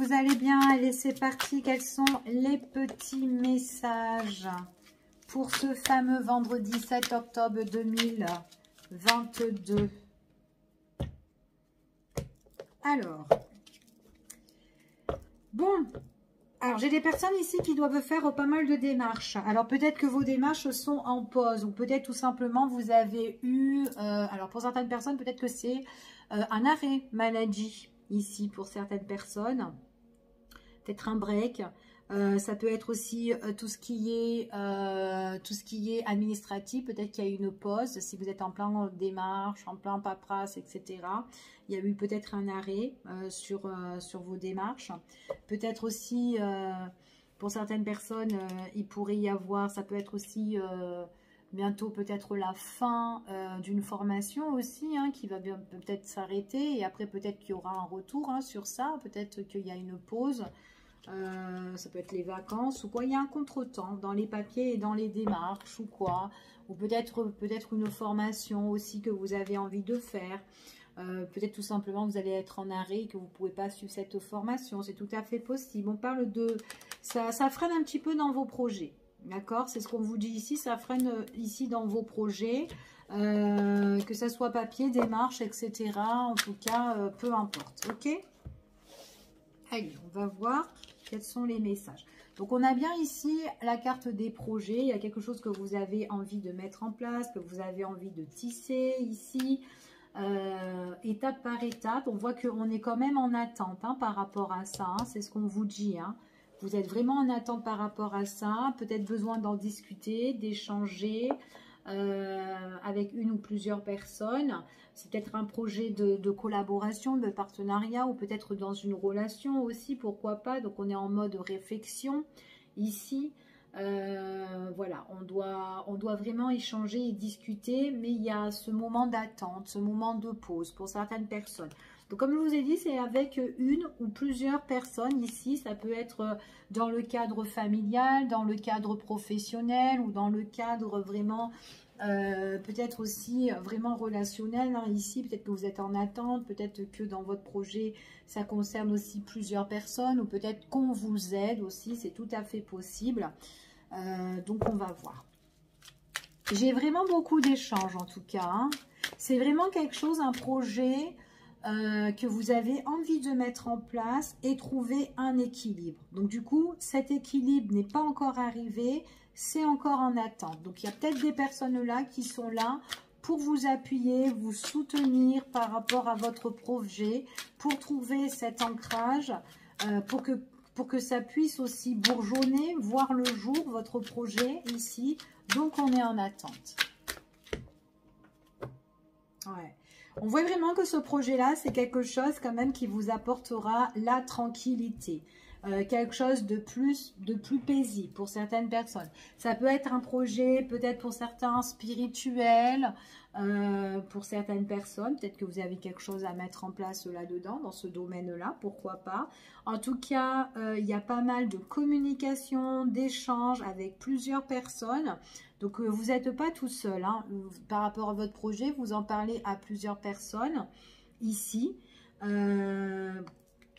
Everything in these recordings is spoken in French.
vous allez bien? Allez, c'est parti. Quels sont les petits messages pour ce fameux vendredi 7 octobre 2022? Alors, bon, alors j'ai des personnes ici qui doivent faire pas mal de démarches. Alors peut-être que vos démarches sont en pause ou peut-être tout simplement vous avez eu, alors pour certaines personnes peut-être que c'est un arrêt maladie ici pour certaines personnes, peut-être un break. Ça peut être aussi tout ce qui est administratif. Peut-être qu'il y a eu une pause si vous êtes en plein démarche, en plein paperasse, etc. Il y a eu peut-être un arrêt sur vos démarches. Peut-être aussi, pour certaines personnes, il pourrait y avoir, ça peut être aussi bientôt peut-être la fin d'une formation aussi, hein, qui va peut-être s'arrêter. Et après, peut-être qu'il y aura un retour sur ça. Peut-être qu'il y a une pause. Ça peut être les vacances ou quoi, il y a un contretemps dans les papiers et dans les démarches ou quoi, ou peut-être une formation aussi que vous avez envie de faire, peut-être tout simplement vous allez être en arrêt et que vous ne pouvez pas suivre cette formation, c'est tout à fait possible. On parle de, ça freine un petit peu dans vos projets, d'accord, c'est ce qu'on vous dit ici, ça freine ici dans vos projets, que ça soit papier, démarche, etc. En tout cas, peu importe, ok. Allez, on va voir quels sont les messages. Donc, on a bien ici la carte des projets. Il y a quelque chose que vous avez envie de mettre en place, que vous avez envie de tisser ici, étape par étape. On voit qu'on est quand même en attente par rapport à ça. C'est ce qu'on vous dit. Vous êtes vraiment en attente par rapport à ça. Peut-être besoin d'en discuter, d'échanger avec une ou plusieurs personnes. C'est peut-être un projet de collaboration, de partenariat ou peut-être dans une relation aussi, pourquoi pas. Donc, on est en mode réflexion ici. Voilà, on doit vraiment échanger et discuter, mais il y a ce moment d'attente, ce moment de pause pour certaines personnes. Donc, comme je vous ai dit, c'est avec une ou plusieurs personnes ici. Ça peut être dans le cadre familial, dans le cadre professionnel ou dans le cadre vraiment... peut-être aussi vraiment relationnel ici, peut-être que vous êtes en attente, peut-être que dans votre projet ça concerne aussi plusieurs personnes ou peut-être qu'on vous aide aussi, c'est tout à fait possible. Donc on va voir. J'ai vraiment beaucoup d'échanges en tout cas, c'est vraiment quelque chose, un projet que vous avez envie de mettre en place et trouver un équilibre. Donc du coup cet équilibre n'est pas encore arrivé, c'est encore en attente. Donc, il y a peut-être des personnes là qui sont là pour vous appuyer, vous soutenir par rapport à votre projet, pour trouver cet ancrage, pour que ça puisse aussi bourgeonner, voir le jour, votre projet ici. Donc, on est en attente. Ouais. On voit vraiment que ce projet-là, c'est quelque chose quand même qui vous apportera la tranquillité. Quelque chose de plus paisible pour certaines personnes. Ça peut être un projet, peut-être pour certains spirituel, pour certaines personnes. Peut-être que vous avez quelque chose à mettre en place là-dedans, dans ce domaine-là, pourquoi pas. En tout cas, il y a pas mal de communication, d'échanges avec plusieurs personnes. Donc, vous n'êtes pas tout seul. Par rapport à votre projet, vous en parlez à plusieurs personnes ici.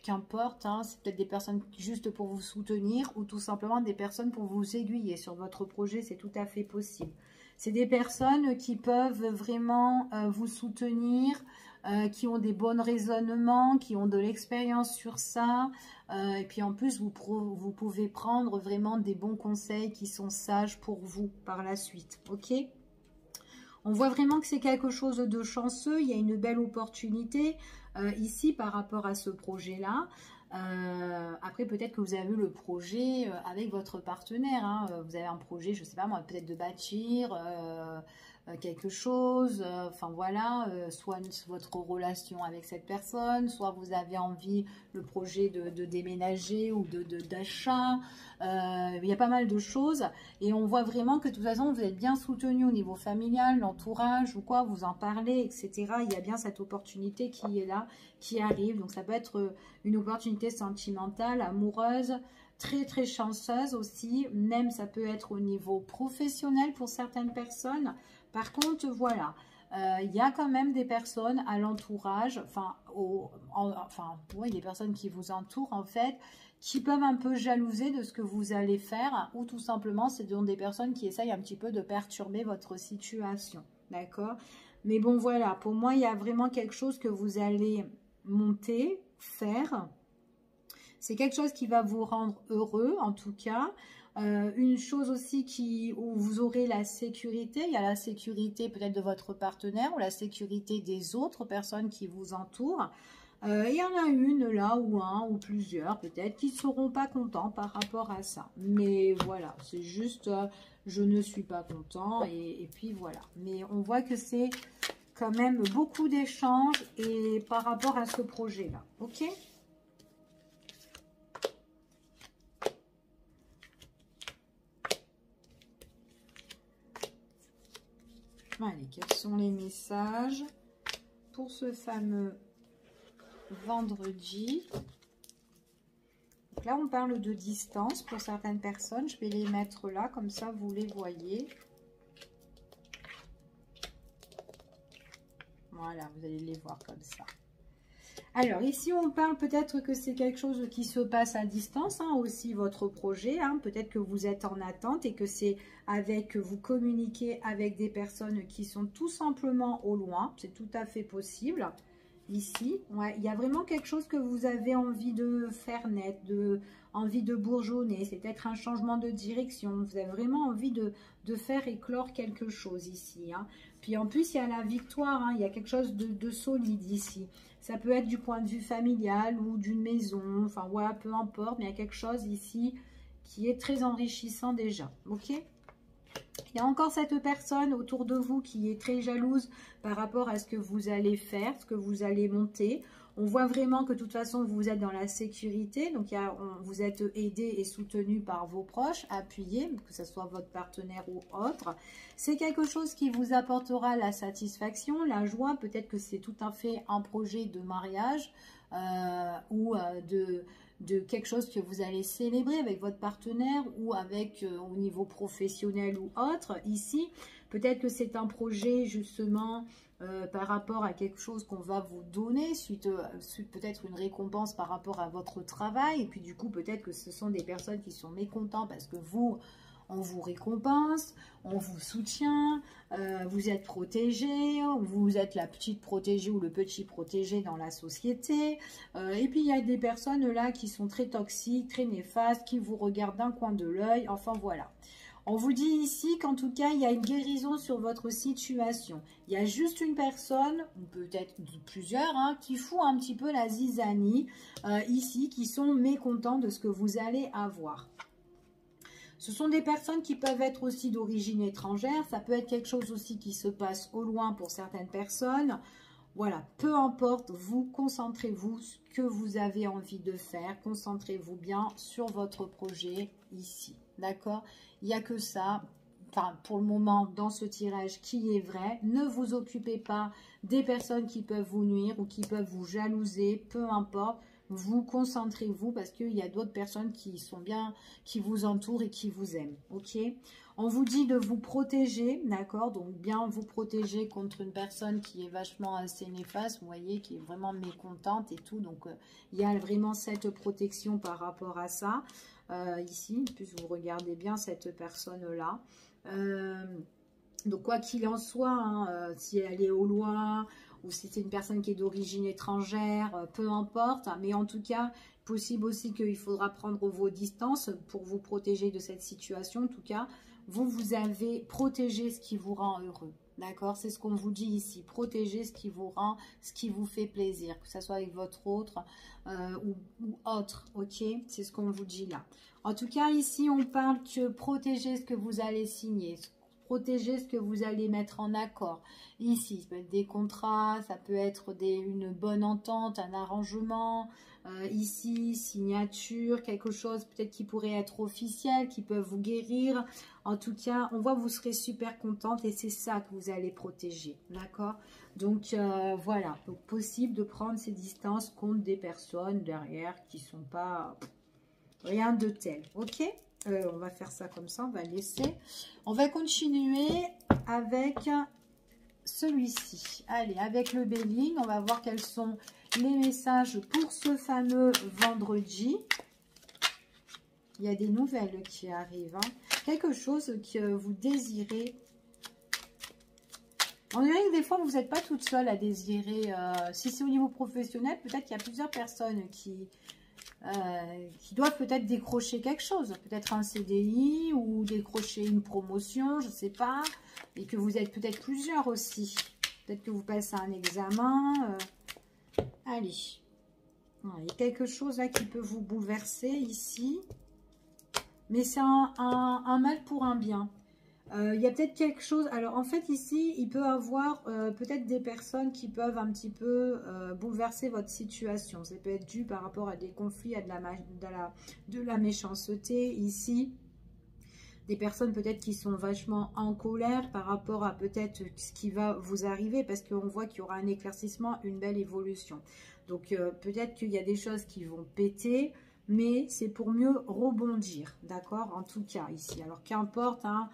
Qu'importe, c'est peut-être des personnes juste pour vous soutenir ou tout simplement des personnes pour vous aiguiller sur votre projet, c'est tout à fait possible. C'est des personnes qui peuvent vraiment vous soutenir, qui ont des bons raisonnements, qui ont de l'expérience sur ça. Et puis en plus, vous pouvez prendre vraiment des bons conseils qui sont sages pour vous par la suite. Ok ? On voit vraiment que c'est quelque chose de chanceux. Il y a une belle opportunité ici par rapport à ce projet-là. Après, peut-être que vous avez eu le projet avec votre partenaire. Vous avez un projet, je ne sais pas moi, peut-être de bâtir quelque chose. Enfin voilà, soit votre relation avec cette personne, soit vous avez envie le projet de déménager ou d'achat. Il y a pas mal de choses et on voit vraiment que de toute façon vous êtes bien soutenu au niveau familial, l'entourage ou quoi, vous en parlez, etc. Il y a bien cette opportunité qui est là, qui arrive. Donc ça peut être une opportunité sentimentale, amoureuse, très très chanceuse aussi. Même ça peut être au niveau professionnel pour certaines personnes. Par contre, voilà, il y a quand même des personnes à l'entourage, oui, des personnes qui vous entourent en fait, qui peuvent un peu jalouser de ce que vous allez faire, ou tout simplement, c'est donc des personnes qui essayent un petit peu de perturber votre situation, d'accord? Mais bon, voilà, pour moi, il y a vraiment quelque chose que vous allez monter, faire. C'est quelque chose qui va vous rendre heureux, en tout cas. Une chose aussi où vous aurez la sécurité, il y a la sécurité peut-être de votre partenaire ou la sécurité des autres personnes qui vous entourent. Il y en a une là ou un ou plusieurs peut-être qui ne seront pas contents par rapport à ça. Mais voilà, c'est juste je ne suis pas content et puis voilà. Mais on voit que c'est quand même beaucoup d'échanges et par rapport à ce projet-là. Ok ? Allez, quels sont les messages pour ce fameux vendredi? Donc là, on parle de distance pour certaines personnes. Je vais les mettre là, comme ça, vous les voyez. Voilà, vous allez les voir comme ça. Alors, ici, on parle peut-être que c'est quelque chose qui se passe à distance, hein, aussi votre projet. Hein. Peut-être que vous êtes en attente et que c'est vous communiquez avec des personnes qui sont tout simplement au loin. C'est tout à fait possible. Ici, ouais, il y a vraiment quelque chose que vous avez envie de faire naître, envie de bourgeonner. C'est peut-être un changement de direction. Vous avez vraiment envie de faire éclore quelque chose ici. Hein. Puis en plus, il y a la victoire. Hein, il y a quelque chose de solide ici. Ça peut être du point de vue familial ou d'une maison. Enfin, voilà, peu importe. Mais il y a quelque chose ici qui est très enrichissant déjà. Ok ? Il y a encore cette personne autour de vous qui est très jalouse par rapport à ce que vous allez faire, ce que vous allez monter. On voit vraiment que de toute façon, vous êtes dans la sécurité. Donc, vous êtes aidé et soutenu par vos proches, appuyé, que ce soit votre partenaire ou autre. C'est quelque chose qui vous apportera la satisfaction, la joie. Peut-être que c'est tout à fait un projet de mariage ou de quelque chose que vous allez célébrer avec votre partenaire ou avec au niveau professionnel ou autre. Ici, peut-être que c'est un projet justement par rapport à quelque chose qu'on va vous donner, suite peut-être une récompense par rapport à votre travail. Et puis du coup, peut-être que ce sont des personnes qui sont mécontentes parce que on vous récompense, on vous soutient, vous êtes protégé, vous êtes la petite protégée ou le petit protégé dans la société. Et puis, il y a des personnes là qui sont très toxiques, très néfastes, qui vous regardent d'un coin de l'œil. Enfin, voilà. On vous dit ici qu'en tout cas, il y a une guérison sur votre situation. Il y a juste une personne, ou peut-être plusieurs, hein, qui fout un petit peu la zizanie ici, qui sont mécontents de ce que vous allez avoir. Ce sont des personnes qui peuvent être aussi d'origine étrangère. Ça peut être quelque chose aussi qui se passe au loin pour certaines personnes. Voilà, peu importe, vous concentrez-vous ce que vous avez envie de faire. Concentrez-vous bien sur votre projet ici. D'accord? Il n'y a que ça, enfin, pour le moment, dans ce tirage qui est vrai. Ne vous occupez pas des personnes qui peuvent vous nuire ou qui peuvent vous jalouser. Peu importe. Vous concentrez-vous parce qu'il y a d'autres personnes qui sont bien, qui vous entourent et qui vous aiment. Ok? On vous dit de vous protéger, d'accord? Donc bien vous protéger contre une personne qui est vachement assez néfaste, vous voyez, qui est vraiment mécontente et tout. Donc il y a vraiment cette protection par rapport à ça. Ici, en plus vous regardez bien cette personne-là. Donc quoi qu'il en soit, hein, si elle est au loin ou si c'est une personne qui est d'origine étrangère, peu importe. Hein, mais en tout cas, possible aussi qu'il faudra prendre vos distances pour vous protéger de cette situation. En tout cas, vous avez protégé ce qui vous rend heureux. D'accord? C'est ce qu'on vous dit ici. Protégez ce qui vous rend, ce qui vous fait plaisir. Que ce soit avec votre autre ou autre. Ok? C'est ce qu'on vous dit là. En tout cas, ici, on parle que protéger ce que vous allez signer. Protéger ce que vous allez mettre en accord. Ici, ça peut être des contrats, ça peut être une bonne entente, un arrangement. Ici, signature, quelque chose peut-être qui pourrait être officiel, qui peut vous guérir. En tout cas, on voit que vous serez super contente et c'est ça que vous allez protéger. D'accord? Donc, voilà. Donc, possible de prendre ces distances contre des personnes derrière qui ne sont pas rien de tel. Ok? On va faire ça comme ça, on va laisser. On va continuer avec celui-ci. Allez, avec le Béling, on va voir quels sont les messages pour ce fameux vendredi. Il y a des nouvelles qui arrivent. Hein. Quelque chose que vous désirez. On dirait que des fois, vous n'êtes pas toute seule à désirer. Si c'est au niveau professionnel, peut-être qu'il y a plusieurs personnes qui doivent peut-être décrocher quelque chose. Peut-être un CDI ou décrocher une promotion, je ne sais pas. Et que vous êtes peut-être plusieurs aussi. Peut-être que vous passez un examen. Allez. Il y a quelque chose là qui peut vous bouleverser ici. Mais c'est un mal pour un bien. Il y a peut-être quelque chose. Alors en fait ici, il peut y avoir peut-être des personnes qui peuvent un petit peu bouleverser votre situation. Ça peut être dû par rapport à des conflits, à de la méchanceté ici. Des personnes peut-être qui sont vachement en colère par rapport à peut-être ce qui va vous arriver. Parce qu'on voit qu'il y aura un éclaircissement, une belle évolution. Donc peut-être qu'il y a des choses qui vont péter. Mais c'est pour mieux rebondir. D'accord? En tout cas ici. Alors qu'importe, hein.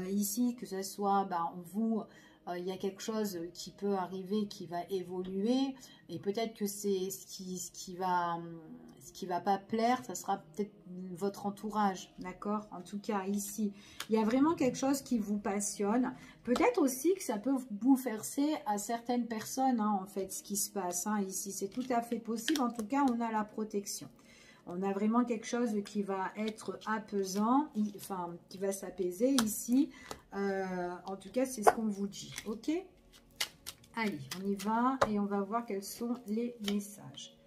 Ici, que ce soit vous, il y a quelque chose qui peut arriver, qui va évoluer, et peut-être que c'est ce qui va pas plaire, ça sera peut-être votre entourage, d'accord? En tout cas, ici, il y a vraiment quelque chose qui vous passionne. Peut-être aussi que ça peut vous bouleverser à certaines personnes, hein, en fait, ce qui se passe, hein, ici. C'est tout à fait possible. En tout cas, on a la protection. On a vraiment quelque chose qui va être apaisant, enfin, qui va s'apaiser ici. En tout cas, c'est ce qu'on vous dit. OK? Allez, on y va et on va voir quels sont les messages.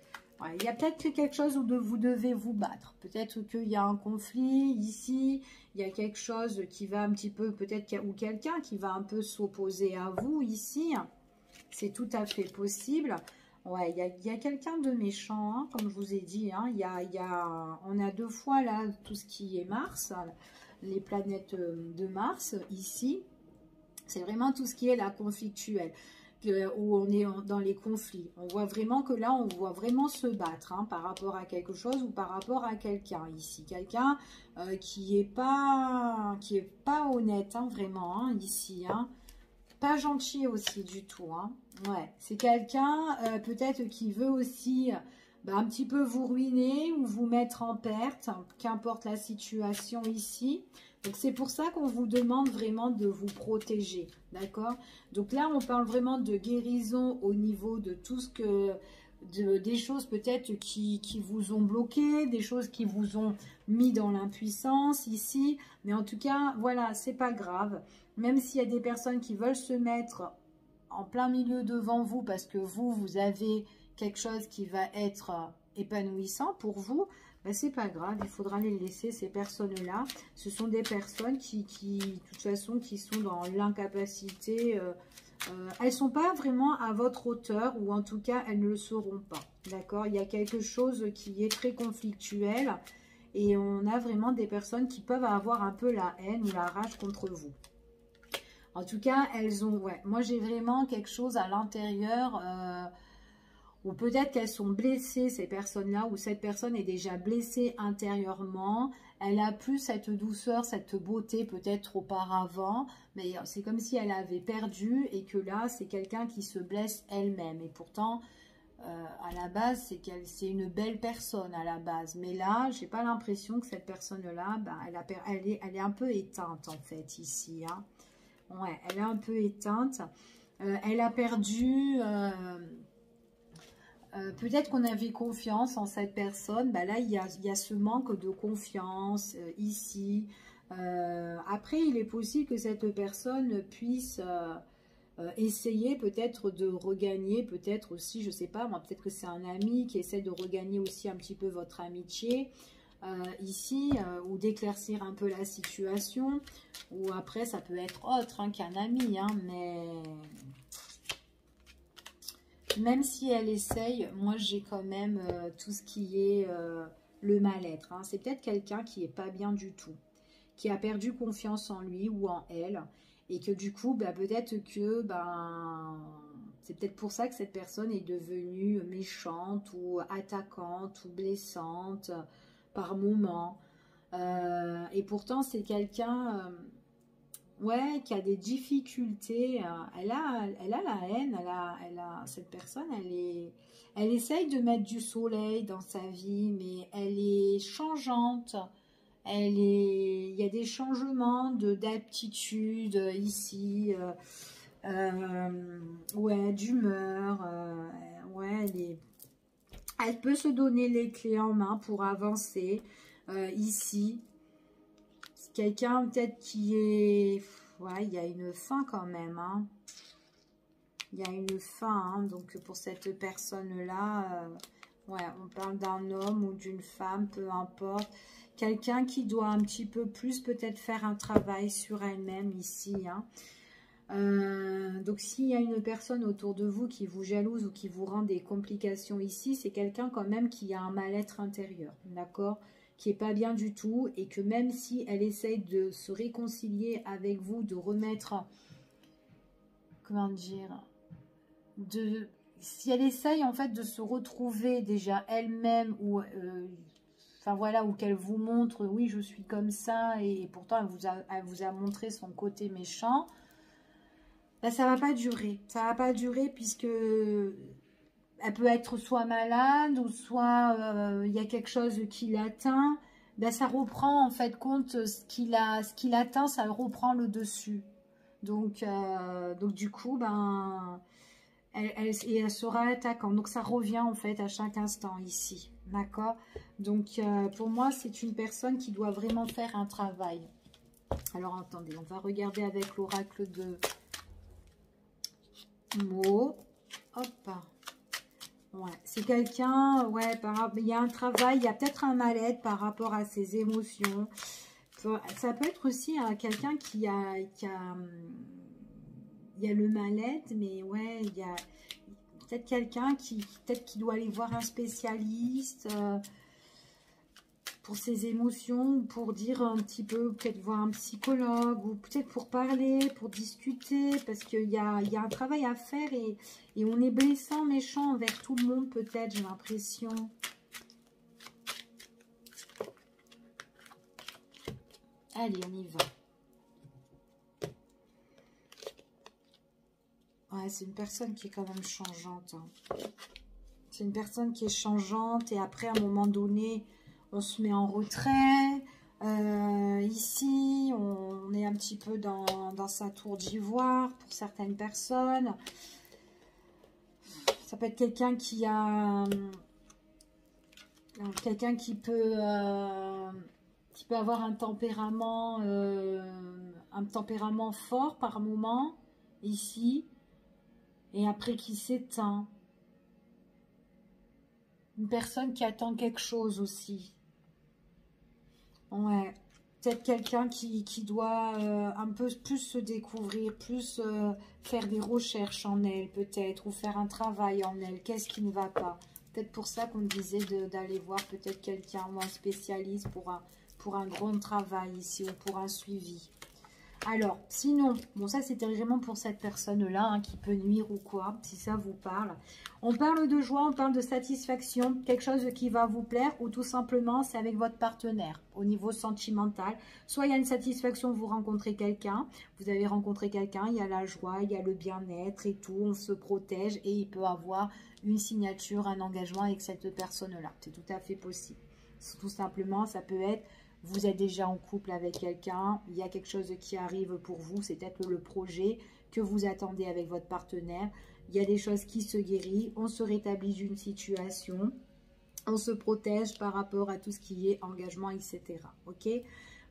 Ouais, il y a peut-être quelque chose où vous devez vous battre. Peut-être qu'il y a un conflit ici. Il y a quelque chose qui va un petit peu, peut-être, ou quelqu'un qui va un peu s'opposer à vous ici. C'est tout à fait possible. Ouais, il y a quelqu'un de méchant, hein, comme je vous ai dit. Hein, on a deux fois là tout ce qui est Mars, les planètes de Mars ici. C'est vraiment tout ce qui est la conflictuelle, où on est dans les conflits. On voit vraiment que là, on voit vraiment se battre hein, par rapport à quelque chose ou par rapport à quelqu'un ici. Quelqu'un qui est pas honnête, hein, vraiment, hein, ici, hein. Pas gentil aussi du tout. Hein. Ouais, c'est quelqu'un peut-être qui veut aussi un petit peu vous ruiner ou vous mettre en perte, qu'importe la situation ici. Donc c'est pour ça qu'on vous demande vraiment de vous protéger, d'accord? Donc là, on parle vraiment de guérison au niveau de tout ce que... des choses peut-être qui vous ont bloqué, des choses qui vous ont mis dans l'impuissance ici. Mais en tout cas, voilà, c'est pas grave. Même s'il y a des personnes qui veulent se mettre en plein milieu devant vous parce que vous avez quelque chose qui va être épanouissant pour vous, c'est pas grave, il faudra les laisser, ces personnes-là. Ce sont des personnes qui, de toute façon, qui sont dans l'incapacité. Elles ne sont pas vraiment à votre hauteur, ou en tout cas, elles ne le seront pas. D'accord? Il y a quelque chose qui est très conflictuel. Et on a vraiment des personnes qui peuvent avoir un peu la haine ou la rage contre vous. En tout cas, elles ont... Ouais, moi, j'ai vraiment quelque chose à l'intérieur... ou peut-être qu'elles sont blessées, ces personnes-là, ou cette personne est déjà blessée intérieurement. Elle a plus cette douceur, cette beauté peut-être auparavant, mais c'est comme si elle avait perdu et que là, c'est quelqu'un qui se blesse elle-même. Et pourtant, à la base, c'est une belle personne à la base. Mais là, j'ai pas l'impression que cette personne-là, elle est un peu éteinte en fait ici. Hein. Ouais, elle est un peu éteinte. Elle a perdu... peut-être qu'on avait confiance en cette personne. Là, il y a ce manque de confiance ici. Après, il est possible que cette personne puisse essayer peut-être de regagner, peut-être aussi, je ne sais pas, moi, peut-être que c'est un ami qui essaie de regagner aussi un petit peu votre amitié ici, ou d'éclaircir un peu la situation. Ou après, ça peut être autre hein, qu'un ami, hein, mais... Même si elle essaye, moi j'ai quand même tout ce qui est le mal-être. Hein. C'est peut-être quelqu'un qui n'est pas bien du tout, qui a perdu confiance en lui ou en elle. Et que du coup, peut-être que c'est peut-être pour ça que cette personne est devenue méchante ou attaquante ou blessante par moments. Et pourtant, c'est quelqu'un... ouais, qui a des difficultés. Elle a la haine, cette personne, elle essaye de mettre du soleil dans sa vie, mais elle est changeante. Il y a des changements d'aptitude ici, ouais, d'humeur. Ouais, elle peut se donner les clés en main pour avancer ici. C'est quelqu'un peut-être qui est... Ouais, il y a une fin quand même. Hein. Il y a une fin. Hein. Donc pour cette personne-là, ouais, on parle d'un homme ou d'une femme, peu importe. Quelqu'un qui doit un petit peu plus peut-être faire un travail sur elle-même ici. Hein. Donc s'il y a une personne autour de vous qui vous jalouse ou qui vous rend des complications ici, c'est quelqu'un quand même qui a un mal-être intérieur, d'accord, qui est pas bien du tout, et que même si elle essaye de se réconcilier avec vous, de remettre, comment dire, si elle essaye en fait de se retrouver déjà elle-même, ou enfin voilà, ou qu'elle vous montre, oui je suis comme ça, et pourtant elle vous a montré son côté méchant, là, ça va pas durer. Ça va pas durer puisque elle peut être soit malade ou soit il y a quelque chose qui l'atteint. Ben, ça reprend en fait compte ce qu'il atteint, ça reprend le dessus. Donc du coup, ben, elle sera attaquante. Donc ça revient en fait à chaque instant ici. D'accord? Donc pour moi, c'est une personne qui doit vraiment faire un travail. Alors attendez, on va regarder avec l'oracle de mots. Hop. Ouais, c'est quelqu'un, ouais, il y a un travail, il y a peut-être un mal-être par rapport à ses émotions. Ça peut être aussi quelqu'un il y a le mal-être, mais ouais, il y a peut-être quelqu'un qui doit aller voir un spécialiste pour ses émotions, ou pour dire un petit peu, peut-être voir un psychologue, ou peut-être pour parler, pour discuter, parce qu'il y a un travail à faire, et on est blessant, méchant envers tout le monde, peut-être, j'ai l'impression. Allez, on y va. Ouais, c'est une personne qui est quand même changeante. Hein. C'est une personne qui est changeante, et après, à un moment donné, on se met en retrait. Ici, on est un petit peu dans sa tour d'ivoire pour certaines personnes. Ça peut être quelqu'un qui a... quelqu'un qui peut avoir un tempérament fort par moment, ici, et après qui s'éteint. Une personne qui attend quelque chose aussi. Ouais, peut-être quelqu'un qui doit un peu plus se découvrir, plus faire des recherches en elle, peut-être, ou faire un travail en elle. Qu'est-ce qui ne va pas? Peut-être pour ça qu'on disait d'aller voir peut-être quelqu'un ou un spécialiste pour un grand travail ici, ou pour un suivi. Alors, sinon, bon, ça c'était vraiment pour cette personne-là, hein, qui peut nuire ou quoi, si ça vous parle. On parle de joie, on parle de satisfaction, quelque chose qui va vous plaire, ou tout simplement c'est avec votre partenaire au niveau sentimental. Soit il y a une satisfaction, vous rencontrez quelqu'un, vous avez rencontré quelqu'un, il y a la joie, il y a le bien-être et tout, on se protège, et il peut avoir une signature, un engagement avec cette personne-là. C'est tout à fait possible. Tout simplement, ça peut être... Vous êtes déjà en couple avec quelqu'un, il y a quelque chose qui arrive pour vous, c'est peut-être le projet que vous attendez avec votre partenaire. Il y a des choses qui se guérissent, on se rétablit d'une situation, on se protège par rapport à tout ce qui est engagement, etc. Ok ?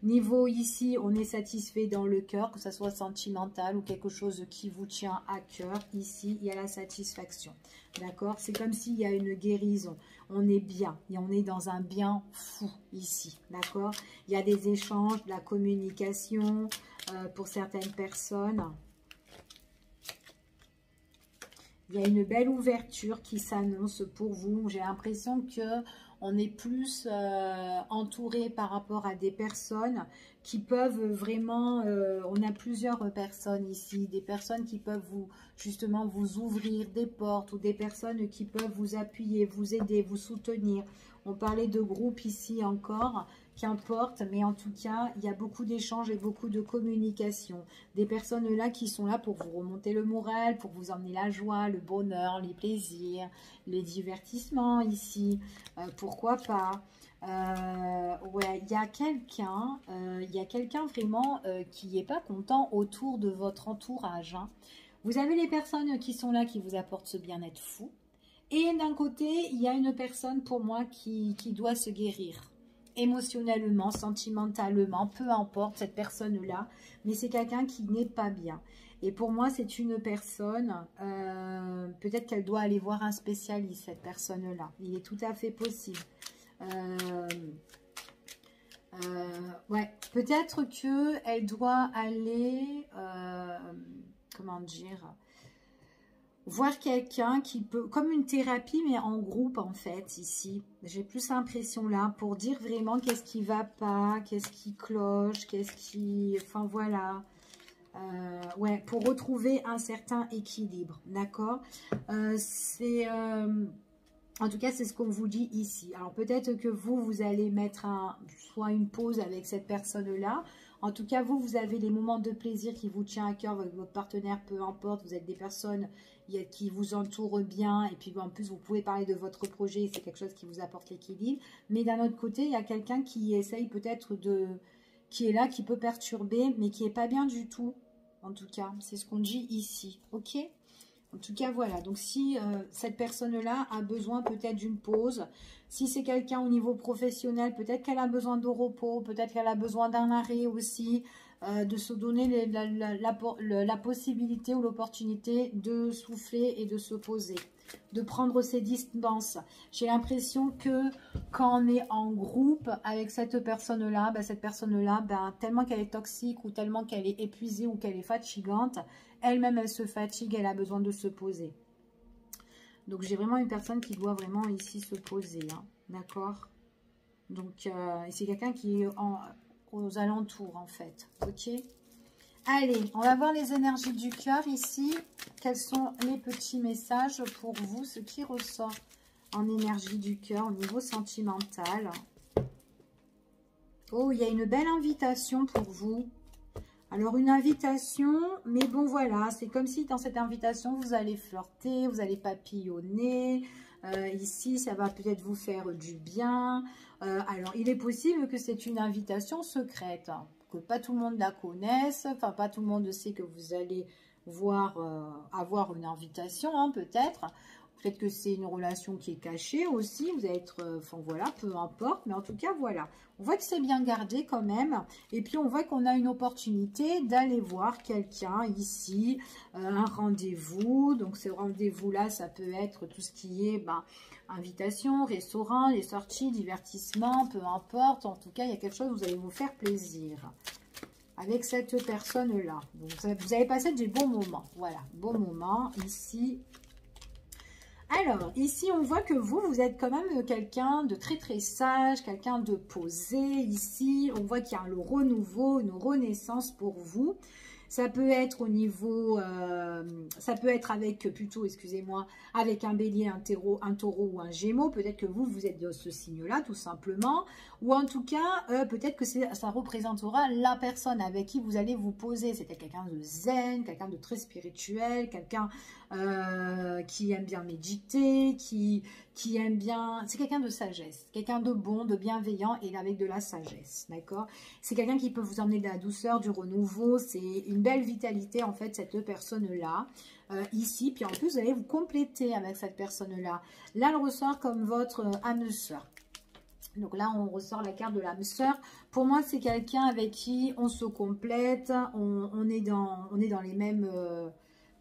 Niveau ici, on est satisfait dans le cœur, que ce soit sentimental ou quelque chose qui vous tient à cœur. Ici, il y a la satisfaction. D'accord? C'est comme s'il y a une guérison. On est bien et on est dans un bien fou ici. D'accord? Il y a des échanges, de la communication pour certaines personnes. Il y a une belle ouverture qui s'annonce pour vous. J'ai l'impression que on est plus entouré par rapport à des personnes qui peuvent vraiment... on a plusieurs personnes ici, des personnes qui peuvent justement vous ouvrir des portes, ou des personnes qui peuvent vous appuyer, vous aider, vous soutenir. On parlait de groupe ici encore, qu'importe, mais en tout cas, il y a beaucoup d'échanges et beaucoup de communication. Des personnes là qui sont là pour vous remonter le moral, pour vous emmener la joie, le bonheur, les plaisirs, les divertissements ici. Pourquoi pas? Ouais, il y a quelqu'un vraiment qui n'est pas content autour de votre entourage, hein. Vous avez les personnes qui sont là, qui vous apportent ce bien-être fou. Et d'un côté, il y a une personne pour moi qui doit se guérir. Émotionnellement, sentimentalement, peu importe cette personne-là. Mais c'est quelqu'un qui n'est pas bien. Et pour moi, c'est une personne, peut-être qu'elle doit aller voir un spécialiste, cette personne-là. Il est tout à fait possible. Ouais, peut-être qu'elle doit aller, comment dire, voir quelqu'un qui peut, comme une thérapie, mais en groupe en fait, ici. J'ai plus l'impression là, pour dire vraiment qu'est-ce qui va pas, qu'est-ce qui cloche, qu'est-ce qui... Enfin voilà. Ouais, pour retrouver un certain équilibre, d'accord. En tout cas, c'est ce qu'on vous dit ici. Alors, peut-être que vous allez mettre soit une pause avec cette personne-là. En tout cas, vous avez les moments de plaisir qui vous tient à cœur avec votre partenaire, peu importe. Vous êtes des personnes qui vous entourent bien. Et puis, en plus, vous pouvez parler de votre projet. C'est quelque chose qui vous apporte l'équilibre. Mais d'un autre côté, il y a quelqu'un qui essaye peut-être qui est là, qui peut perturber, mais qui n'est pas bien du tout. En tout cas, c'est ce qu'on dit ici. Ok ? En tout cas, voilà. Donc, si cette personne-là a besoin peut-être d'une pause, si c'est quelqu'un au niveau professionnel, peut-être qu'elle a besoin de repos, peut-être qu'elle a besoin d'un arrêt aussi, de se donner la possibilité ou l'opportunité de souffler et de se poser, de prendre ses distances. J'ai l'impression que quand on est en groupe avec cette personne-là, tellement qu'elle est toxique ou tellement qu'elle est épuisée ou qu'elle est fatigante, elle-même, elle se fatigue, elle a besoin de se poser. Donc, j'ai vraiment une personne qui doit vraiment ici se poser, hein, d'accord? Donc, c'est quelqu'un qui est aux alentours, en fait, ok? Allez, on va voir les énergies du cœur ici. Quels sont les petits messages pour vous, ce qui ressort en énergie du cœur au niveau sentimental? Oh, il y a une belle invitation pour vous. Alors, une invitation, mais bon, voilà, c'est comme si dans cette invitation, vous allez flirter, vous allez papillonner. Ici, ça va peut-être vous faire du bien. Alors, il est possible que c'est une invitation secrète, hein, que pas tout le monde la connaisse. Enfin, pas tout le monde sait que vous allez avoir une invitation, hein, peut-être. Peut-être que c'est une relation qui est cachée aussi. Vous allez être... Enfin, voilà, peu importe. Mais en tout cas, voilà. On voit que c'est bien gardé quand même. Et puis, on voit qu'on a une opportunité d'aller voir quelqu'un ici. Un rendez-vous. Donc, ce rendez-vous-là, ça peut être tout ce qui est invitation, restaurant, les sorties, divertissement, peu importe. En tout cas, il y a quelque chose où vous allez vous faire plaisir avec cette personne-là. Donc, vous allez passer des bons moments. Voilà, bons moments ici. Alors, ici, on voit que vous êtes quand même quelqu'un de très, très sage, quelqu'un de posé. Ici, on voit qu'il y a le renouveau, une renaissance pour vous. Ça peut être au niveau, ça peut être avec plutôt, excusez-moi, avec un bélier, un taureau ou un gémeau. Peut-être que vous êtes de ce signe-là, tout simplement. Ou en tout cas, peut-être que ça représentera la personne avec qui vous allez vous poser. C'était quelqu'un de zen, quelqu'un de très spirituel, quelqu'un qui aime bien méditer, qui aime bien... C'est quelqu'un de sagesse, quelqu'un de bon, de bienveillant et avec de la sagesse, d'accord? C'est quelqu'un qui peut vous emmener de la douceur, du renouveau. C'est une belle vitalité, en fait, cette personne-là. Ici, puis en plus, vous allez vous compléter avec cette personne-là. Là, elle ressort comme votre âme sœur. Donc là, on ressort la carte de l'âme sœur. Pour moi, c'est quelqu'un avec qui on se complète, on est dans les mêmes...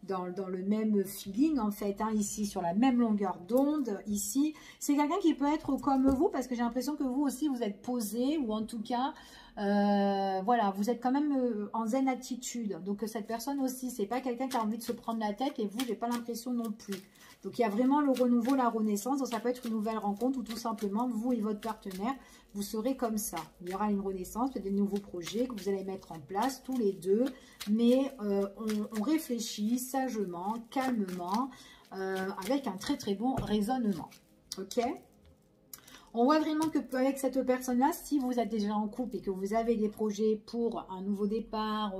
Dans le même feeling en fait, hein, ici sur la même longueur d'onde, ici c'est quelqu'un qui peut être comme vous, parce que j'ai l'impression que vous aussi vous êtes posé, ou en tout cas voilà, vous êtes quand même en zen attitude. Donc cette personne aussi, c'est pas quelqu'un qui a envie de se prendre la tête, et vous, j'ai pas l'impression non plus. Donc il y a vraiment le renouveau, la renaissance. Donc ça peut être une nouvelle rencontre, ou tout simplement vous et votre partenaire, vous serez comme ça. Il y aura une renaissance, peut-être des nouveaux projets que vous allez mettre en place tous les deux. Mais on réfléchit sagement, calmement, avec un très très bon raisonnement. Ok ? On voit vraiment que avec cette personne-là, si vous êtes déjà en couple et que vous avez des projets pour un nouveau départ,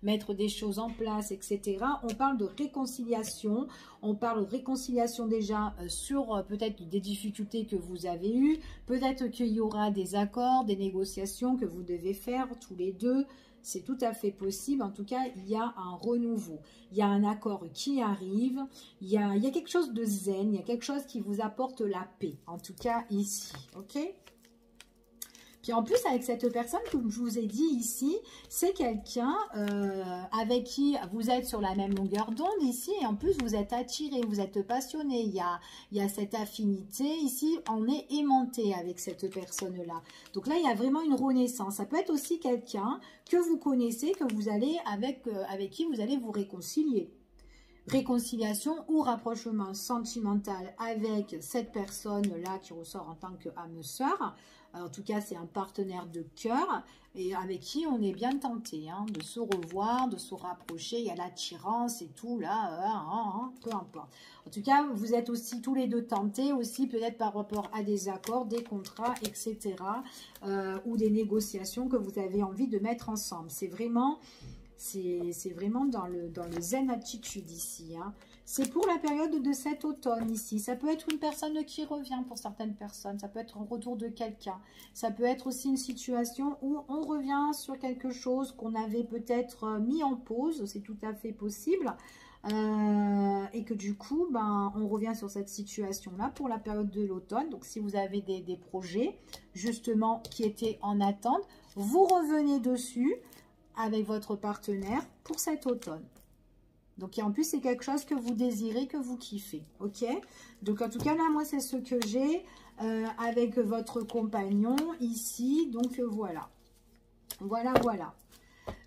mettre des choses en place, etc., on parle de réconciliation. On parle de réconciliation déjà sur peut-être des difficultés que vous avez eues. Peut-être qu'il y aura des accords, des négociations que vous devez faire tous les deux. C'est tout à fait possible. En tout cas, il y a un renouveau. Il y a un accord qui arrive. Il y a quelque chose de zen. Il y a quelque chose qui vous apporte la paix. En tout cas, ici. OK? Puis en plus, avec cette personne, comme je vous ai dit ici, c'est quelqu'un avec qui vous êtes sur la même longueur d'onde ici. Et en plus, vous êtes attiré, vous êtes passionné. Il y a cette affinité. Ici, on est aimanté avec cette personne-là. Donc là, il y a vraiment une renaissance. Ça peut être aussi quelqu'un que vous connaissez, que vous allez avec qui vous allez vous réconcilier. Réconciliation ou rapprochement sentimental avec cette personne-là qui ressort en tant qu'âme sœur. En tout cas, c'est un partenaire de cœur et avec qui on est bien tenté de se revoir, de se rapprocher. Il y a l'attirance et tout là, peu importe. En tout cas, vous êtes aussi tous les deux tentés aussi peut-être par rapport à des accords, des contrats, etc. Ou des négociations que vous avez envie de mettre ensemble. C'est vraiment dans le zen attitude ici. C'est pour la période de cet automne ici. Ça peut être une personne qui revient pour certaines personnes. Ça peut être un retour de quelqu'un. Ça peut être aussi une situation où on revient sur quelque chose qu'on avait peut-être mis en pause. C'est tout à fait possible. Et que du coup, on revient sur cette situation-là pour la période de l'automne. Donc, si vous avez des projets, justement, qui étaient en attente, vous revenez dessus avec votre partenaire pour cet automne. Donc, en plus, c'est quelque chose que vous désirez, que vous kiffez. OK? Donc, en tout cas, là, moi, c'est ce que j'ai avec votre compagnon ici. Donc, voilà. Voilà, voilà.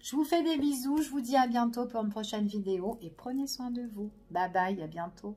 Je vous fais des bisous. Je vous dis à bientôt pour une prochaine vidéo. Et prenez soin de vous. Bye bye, à bientôt.